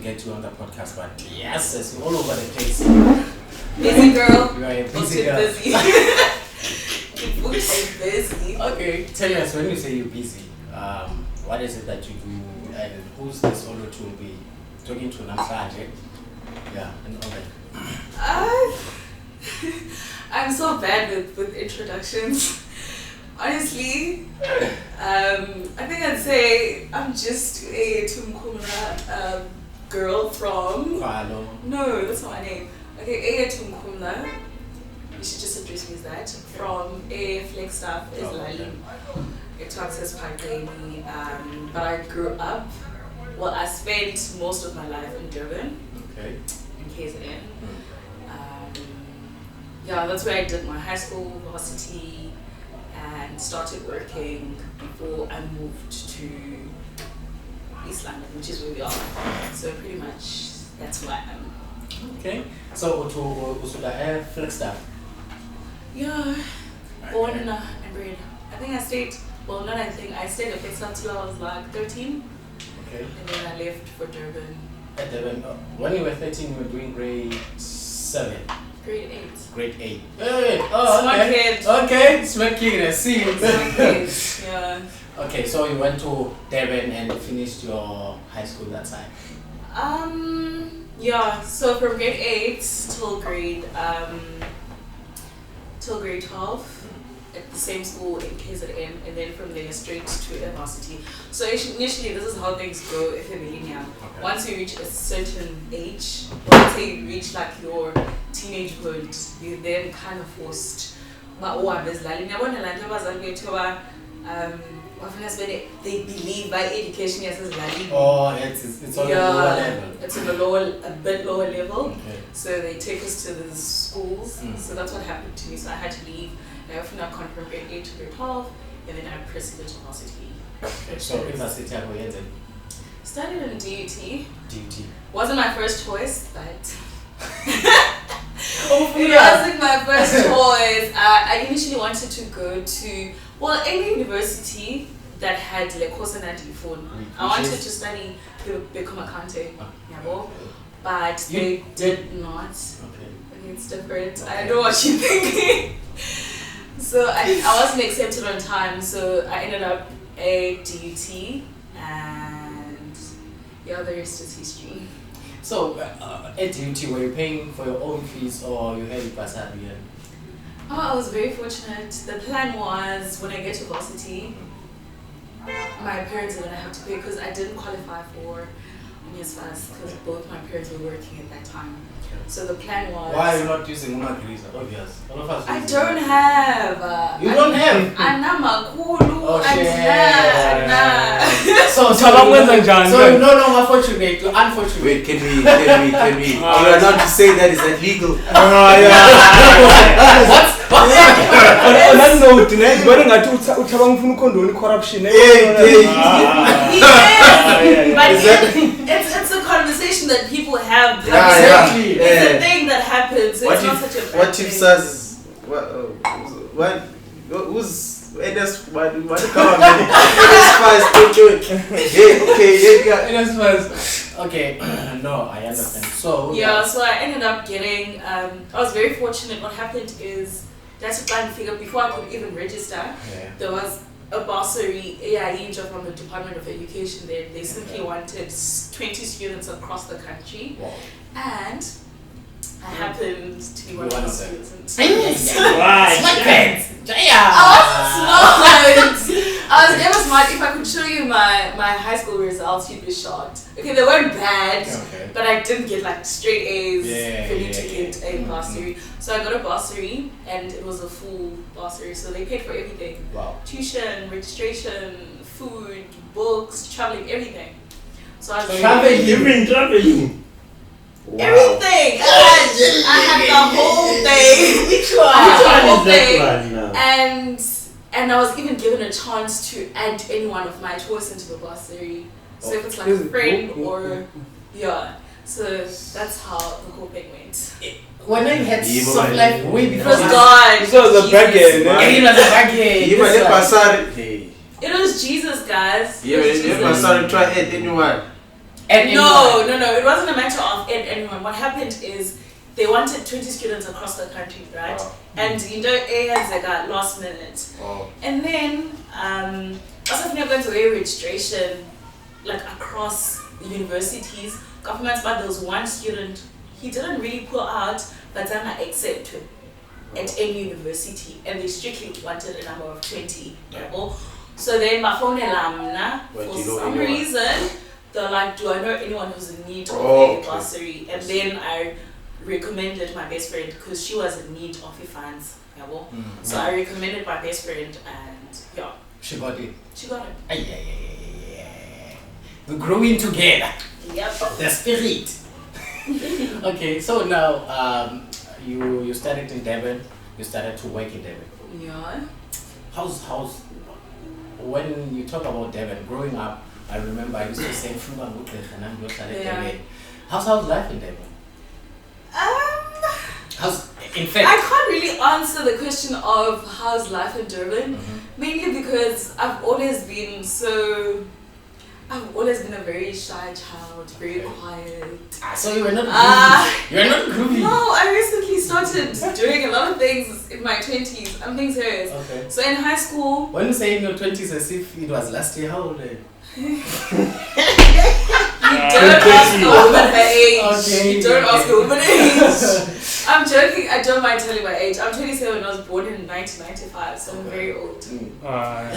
get you on the podcast, but yes, it's all over the place. Busy girl. You are a busy girl. Busy. Busy. Okay, tell us when you say you're busy, what is it that you do, and who's this Olo to be talking to Namhlanje? Yeah, and all that. I'm so bad with introductions. Honestly, I think I'd say I'm just Eyethu Mkhumla, girl from... Kwalo. No, that's not my name. Okay, Eyethu Mkhumla. You should just address me as that. From Flagstaff is Lali. It talks as Pagani. But I grew up, well, I spent most of my life in Durban. Okay. In KZN. Yeah, that's where I did my high school, varsity, and started working before I moved to East London, which is where we are. So pretty much that's who I am. Okay. So to Usuda Flagstaff. Yeah, born and bred. I think I stayed. Well, not I think I stayed at Flagstaff till I was like 13. Okay. And then I left for Durban. At Durban. When you were 13, you were doing grade 7. Grade 8. Grade 8. Hey, oh, Smart okay. kid. Okay, smart kid, I see. Smart kid. Yeah. Okay, so you went to Durban and finished your high school that time. Yeah. So from grade 8 till grade 12 at the same school in KZN, and then from there straight to varsity. So initially, this is how things go if you're millennial. Okay. Once you reach a certain age, once you reach like your teenagehood, you're then kind of forced. They believe by education yes is lali. Oh, it's on a lower level. It's on a bit lower level. Okay. So they take us to the schools. So that's what happened to me. So I had to leave. I often got from grade 8 to grade 12, and then I proceeded to varsity. Okay, so university I went in. Studied in DUT. DUT. Wasn't my first choice, but Oh, it wasn't my first choice. I initially wanted to go to any university that had like course and phone. I wanted to study to become a accountant, but they did not. Okay. It's different. I know what you're thinking. So I wasn't accepted on time, so I ended up at DUT, and the rest is history. So at DUT, were you paying for your own fees or you had a bursary? Oh, I was very fortunate. The plan was when I get to varsity, my parents are going to have to pay because I didn't qualify for NSFAS because both my parents were working at that time. So the plan was... Why are you not using Umagrisa? Obvious. All of us I don't have. You don't have? Anamakulu. Oh, shit. So no, unfortunate. You're unfortunate. Wait, can we? You are allowed to say that is illegal. On that note, corruption. It's a conversation that people have. Exactly. It's a thing that happens. It's not such a bad what thing. if says what? Who's? That's what Okay, no, I understand. So so I ended up getting. I was very fortunate. What happened is that's a plan figure before I could even register. There was a bursary from the Department of Education. They simply wanted 20 students across the country, and I happened to be one of the students. I was never smart. If I could show you my high school results, you'd be shocked. Okay, they weren't bad, but I didn't get like straight A's for me to get a bursary. So I got a bursary, and it was a full bursary. So they paid for everything: tuition, registration, food, books, traveling, everything. So I was traveling. Wow. Everything! I had the whole thing. Which one? And I was even given a chance to add anyone of my choice into the bursary. So if it's like a friend or so that's how the whole thing went. When I had soft life way before. It was God. It was a bargain. It was Jesus, guys. Yeah, but if I started try add anyone. No, it wasn't a matter of anyone. What happened is they wanted 20 students across the country, right? And A has like a last minute. And then also when you're going to a registration like across universities, governments, but there was one student, he didn't really pull out but then I accept at any university, and they strictly wanted a number of 20 people. So then my phone for some reason they're like, do I know anyone who's in need of a bursary? And then I recommended my best friend because she was in need of the funds. So I recommended my best friend, and she got it. She got it. Yeah. We're growing together. Yep. The spirit. Okay, so now you started in Durban. You started to work in Durban. Yeah. How's when you talk about Durban, growing up, I remember I used to say Durban. How's life in Durban? In fact, I can't really answer the question of how's life in Durban, mainly because I've always been a very shy child, very quiet. So you were not groovy. You were not groovy. No, I recently started doing a lot of things in my 20s. I'm being serious. Okay. So in high school... When you say in your 20s as if it was last year, how old are you? Don't ask a woman her age. Okay, Don't ask a woman her age. I'm joking. I don't mind telling my age. I'm 27 and I was born in 1995, so I'm very old. I'm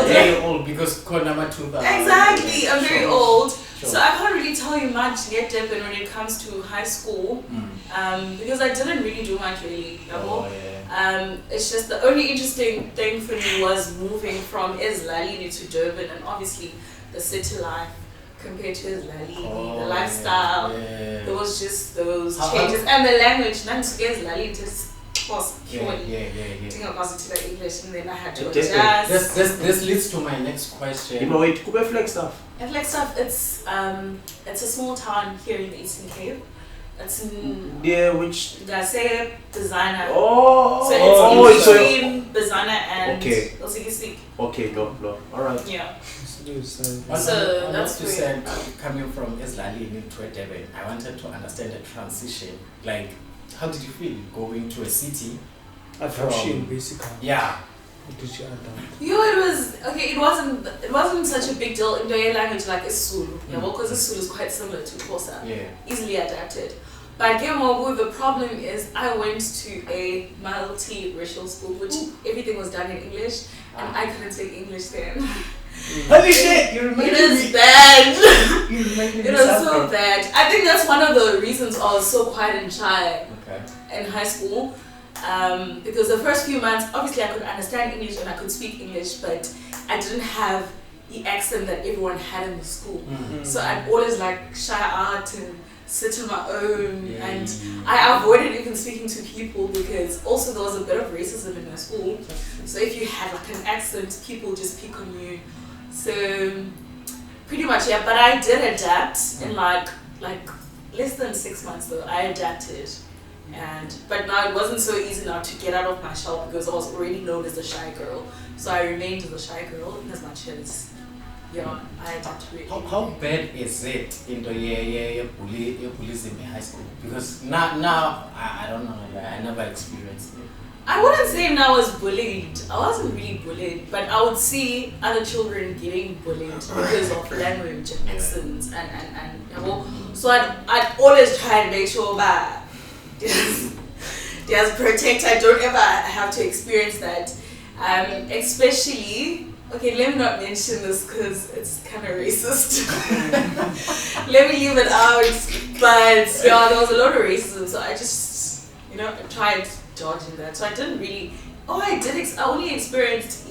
very old because code number 2000. Exactly. I'm very old. Sure. So I can't really tell you much yet, Durban, when it comes to high school, because I didn't really do much really. It's just the only interesting thing for me was moving from Eslalini to Durban, and obviously the city life compared to Eslalini, the lifestyle. There was just those changes, and the language. Eslalini just was purely English, and then I had to adjust. This leads to my next question. You know it, Flagstaff. At Flagstaff, it's a small town here in the Eastern Cape. It's which Gase Designer. So it's in between Designer and Helsinki. Okay, no. Alright. Yeah. So that's what you said, coming from Eslalini to Durban. I wanted to understand the transition. Like, how did you feel going to a city? Adoption, basically. Yeah. It wasn't such a big deal in the language like Isulu, because Isulu is quite similar to Xhosa. Easily adapted. But the problem is I went to a multi-racial school, which everything was done in English, and I couldn't speak English then. Holy shit! You remember it is bad. It was so bad. I think that's one of the reasons I was so quiet and shy in high school. Because the first few months, obviously I could understand English and I could speak English, but I didn't have the accent that everyone had in the school. So I'd always shy out and sit on my own, and I avoided even speaking to people because also there was a bit of racism in my school. So if you had an accent, people just pick on you. So pretty much, but I did adapt in like less than 6 months though. I adapted. But now it wasn't so easy now to get out of my shell because I was already known as the shy girl. So I remained the shy girl in as much as I adapted really. How bad is it in the bullying in high school? Because now I don't know, I never experienced it. I wouldn't say now I was bullied. I wasn't really bullied, but I would see other children getting bullied because of language and accents and so I'd always try and make sure that just protect. I don't ever have to experience that. Especially, let me not mention this because it's kind of racist. Let me leave it out. But there was a lot of racism, so I just, I tried dodging that. So I didn't really. I only experienced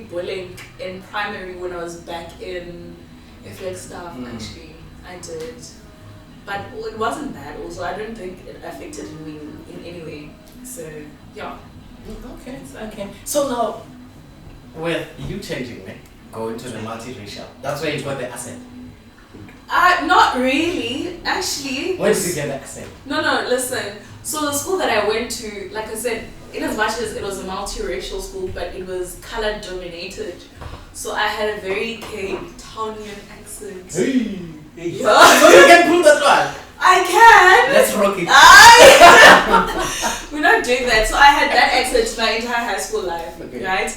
bullying in primary when I was back in Flagstaff. Actually, I did. But it wasn't bad also. I don't think it affected me in any way. So, Okay. So now, with you changing, going to the multiracial, that's where you got the accent? Not really. Actually. Where did you get the accent? No, listen. So the school that I went to, like I said, in as much as it was a multiracial school, but it was color dominated. So I had a very Cape Townian accent. Hey. Yeah. So you can pull that one. I can. Let's rock it. We're not doing that. So I had that accent my entire high school life, Okay. right?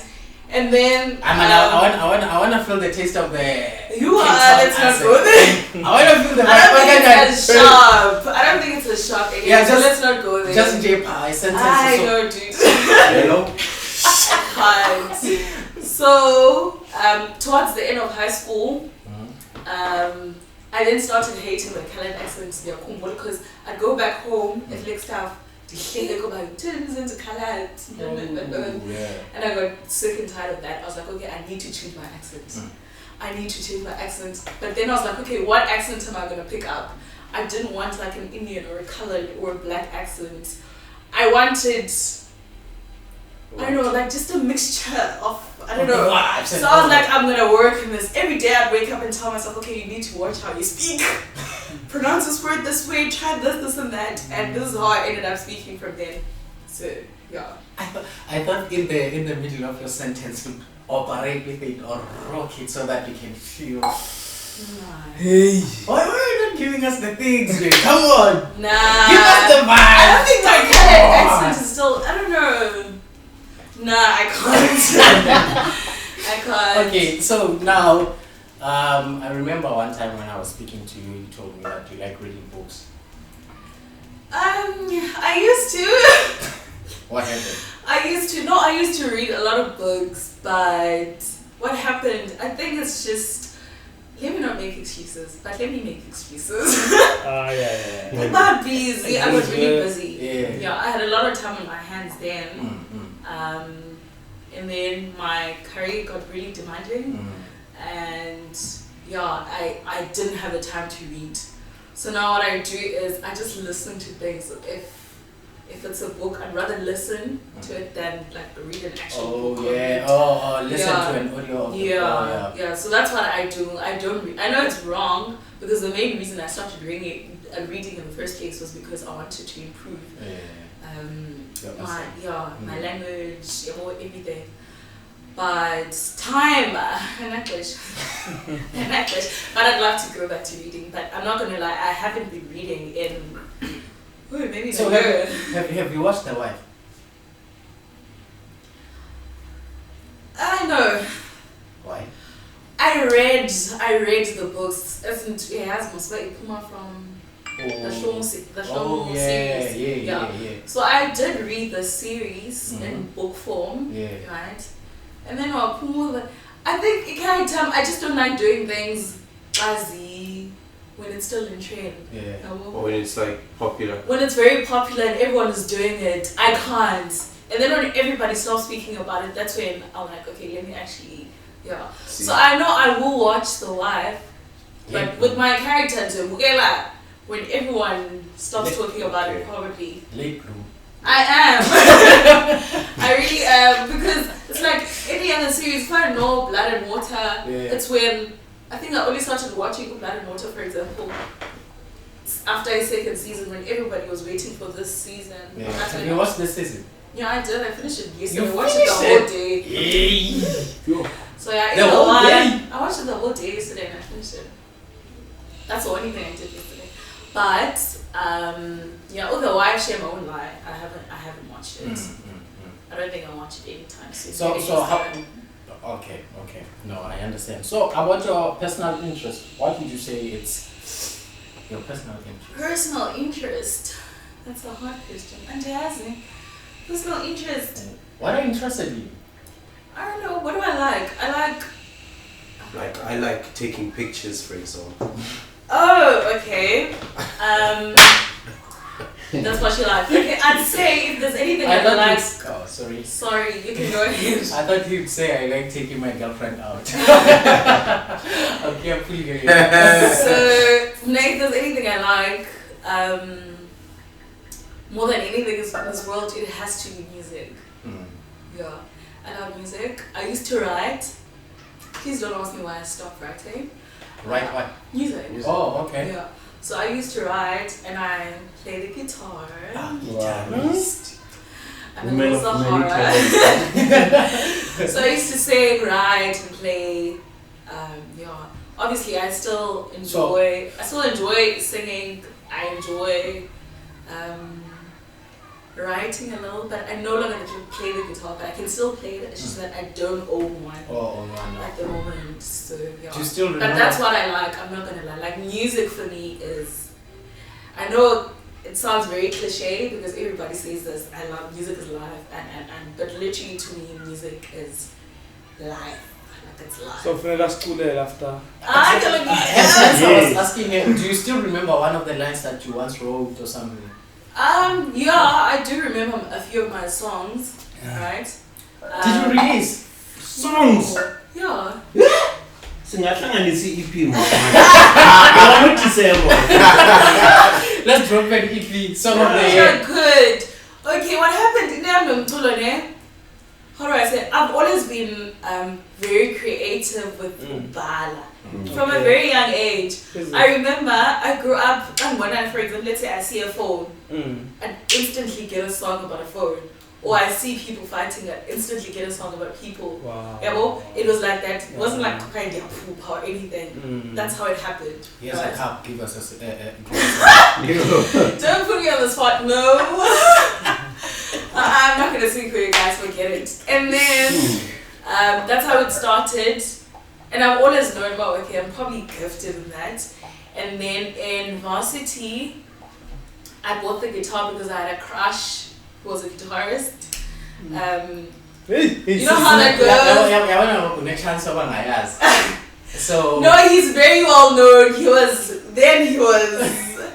And then I wanna feel the taste of the. you are. Let's not go there. I wanna feel the. I don't think it's as sharp. I don't think it's as sharp anymore. Yeah, so just- let's not go there. Just J-pie sentence. I so, know, dude. you know. But so towards the end of high school, I then started hating the colored accents because I'd go back home at Flagstaff to go back turns into colored. And I got sick and tired of that. I was like, okay, I need to change my accent. I need to change my accent. But then I was like, okay, what accent am I going to pick up? I didn't want like an Indian or a colored or a black accent. I wanted, I don't know, like just a mixture of, I don't know. So I was like, I'm going to work in this. Every day I'd wake up and tell myself, okay, you need to watch how you speak. Pronounce this word this way, try this and that. And this is how I ended up speaking from then. So, yeah. I thought in the middle of your sentence you operate with it or rock it so that you can feel. Hey. Why are you not giving us the things, man? Come on. Nah. Give us the vibe. I don't think my colored accent is still, I don't know. Nah, I can't. I can't. Okay, so now, I remember one time when I was speaking to you, you told me that you like reading books. I used to. What happened? I used to read a lot of books, but what happened, I think it's just, let me not make excuses, but let me make excuses. Yeah. I got busy, I was really busy. Yeah. I had a lot of time on my hands then. And then my career got really demanding. And I didn't have the time to read. So now what I do is I just listen to things. If it's a book, I'd rather listen to it than like read an actual book. Listen to an audio of the book. So that's what I do. I don't read. I know it's wrong because the main reason I started reading in the first place was because I wanted to improve my language, everything. But time, but I'd love to go back to reading. But I'm not gonna lie, I haven't been reading in maybe so a year. Have you watched The Wife? I know. Why? I read the books. It has Eyethu Mkhumla from the Shlomo series. Yeah. So I did read the series in book form, right? And then I think it kind of time. I just don't like doing things when it's still in trend. Or when it's like popular. When it's very popular and everyone is doing it, I can't. And then when everybody stops speaking about it, that's when I'm like, okay, let me actually, See. So I know I will watch The Wife, but with my character, when everyone stops talking about it, probably. Late blue. I am. I really am, because it's like any other series. If I know Blood and Water, it's when I think I only started watching Blood and Water, for example, after a second season when everybody was waiting for this season. Have you watched this season? Yeah, I did. I finished it yesterday. You I watched it the whole day. Yay. So yeah, The whole day? I watched it the whole day yesterday and I finished it. That's the only thing I did yesterday. But The Wife, share my own lie. I haven't watched it. I don't think I'll watch it anytime soon. So how? Okay. No, I understand. So about your personal interest, what would you say it's your personal interest? Personal interest. That's a hard question. And personal interest. What are you interested in? I don't know. What do I like? I like taking pictures, for example. Oh, okay. That's what you like. Okay, I'd say if there's anything I like. Oh, sorry. Sorry, you can go ahead. I thought you'd say I like taking my girlfriend out. Okay, I'm fully getting So, if there's anything I like, more than anything in this world, it has to be music. Yeah, I love music. I used to write. Please don't ask me why I stopped writing. Write what? Music. Oh, okay. Yeah. So I used to write and I play the guitar. Guitarist. I'm a little Sahara. So I used to sing, write, and play. Yeah. Obviously, I still enjoy singing. I enjoy writing a little, but I no longer play the guitar. But I can still play it. It's just that I don't own one at the moment. So yeah. Do you still remember? But that's what I like. I'm not gonna lie. Like music for me is. I know it sounds very cliche because everybody says this. I love music is life, but literally to me, music is life. It's life. So for that school there after. I was asking him, do you still remember one of the lines that you once wrote or something? Yeah, I do remember a few of my songs, right? Did you release songs? Yeah. Singahlangana EP mo. What to say more? Let's drop an EP song of the year. Yeah, good. Okay, what happened? How do I say? I've always been very creative with Bala. From a very young age. I remember I grew up, and when I, for example, let's say I see a phone, I'd instantly get a song about a phone. Or I see people fighting, I'd instantly get a song about people. Wow. Yeah, well, it was like that. It wasn't like kind of poop or anything. That's how it happened. Here's a cup, give us a Don't put me on the spot, no. I'm not going to sing for you guys, forget it. And then, that's how it started. And I've always known about, okay, I'm probably gifted in that. And then in varsity, I bought the guitar because I had a crush who was a guitarist. You know how that goes? So no, he's very well known. He was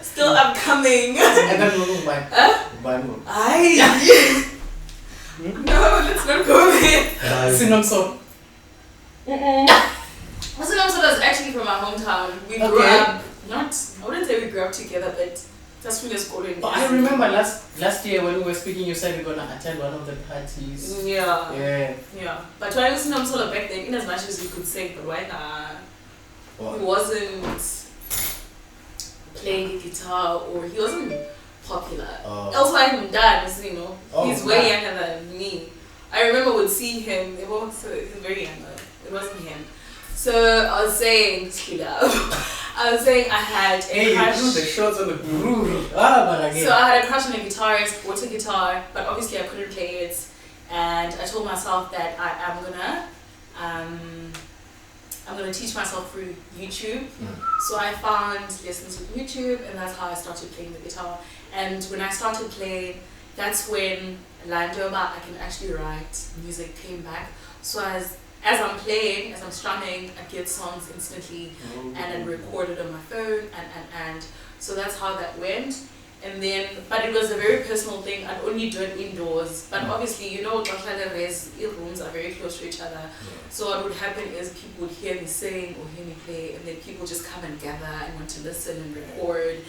still upcoming. And then No, let's not go there. Sinomso. Sinomso was actually from our hometown. We grew up, I wouldn't say we grew up together, but that's when school. But I remember last year when we were speaking, you said you're gonna attend one of the parties. Yeah. But when I was in Sinomso back then, in as much as you could sing, but why not? He wasn't playing guitar or he wasn't popular. Else why I'm done, you know. He's way younger than me. I remember would see him, he's very young, it wasn't him. So I was saying I had a crush. The shots on the groove. So I had a crush on a guitarist, bought a guitar, but obviously I couldn't play it. And I told myself that I'm gonna teach myself through YouTube. So I found lessons with YouTube, and that's how I started playing the guitar. And when I started playing, that's when Landoba, I can actually write music, came back. So as I'm playing, as I'm strumming, I get songs instantly and then record it on my phone and so that's how that went. And then, but it was a very personal thing. I'd only do it indoors. But obviously, you know, rooms are very close to each other. So what would happen is people would hear me sing or hear me play, and then people just come and gather and want to listen and record.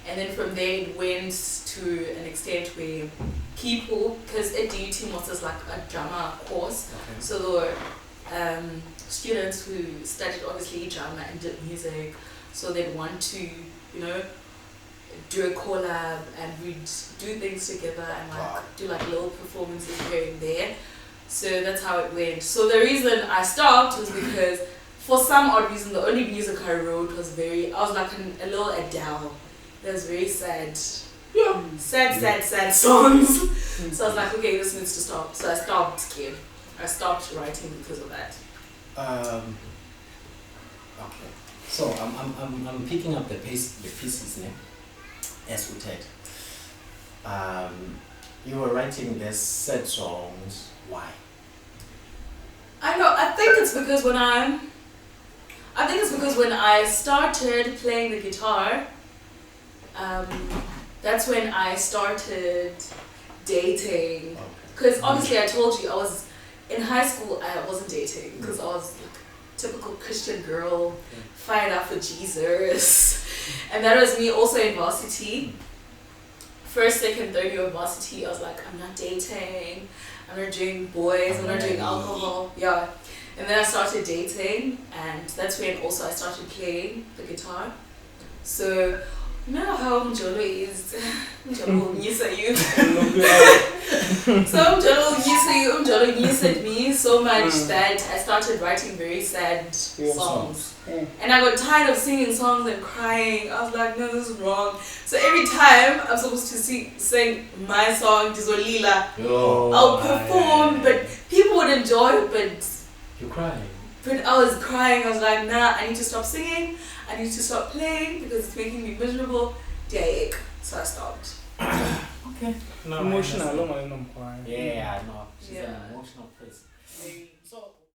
And then from there it went to an extent where people, because at DUT is like a drama course, so there were students who studied obviously drama and did music, so they'd want to, you know, do a collab and we'd do things together and do like little performances here and there. So that's how it went. So the reason I stopped was because for some odd reason the only music I wrote was I was like a little Adele. It was very sad. Sad songs. So I was like, okay, this needs to stop. So I stopped writing because of that. Okay. So I'm picking up the pieces now. As we did. You were writing these sad songs. Why? I know. I think it's because when I started playing the guitar, that's when I started dating. Because obviously I told you I was in high school. I wasn't dating because I was like typical Christian girl, fired up for Jesus. And that was me also in varsity. First, second, third year of varsity, I was like, I'm not dating, I'm not doing boys, I'm not doing alcohol. Yeah. And then I started dating, and that's when also I started playing the guitar. So, you know how Njolo is? Njolo, Nisa you. So Umjolo used me so much that I started writing very sad songs. And I got tired of singing songs and crying. I was like, no, this is wrong. So every time I'm supposed to sing my song, Dizolila, I'll perform, but people would enjoy it, but you're crying. But I was crying. I was like, nah, I need to stop singing. I need to stop playing because it's making me miserable. So I stopped. Okay. No, emotional. Yeah, I know. She's an emotional person.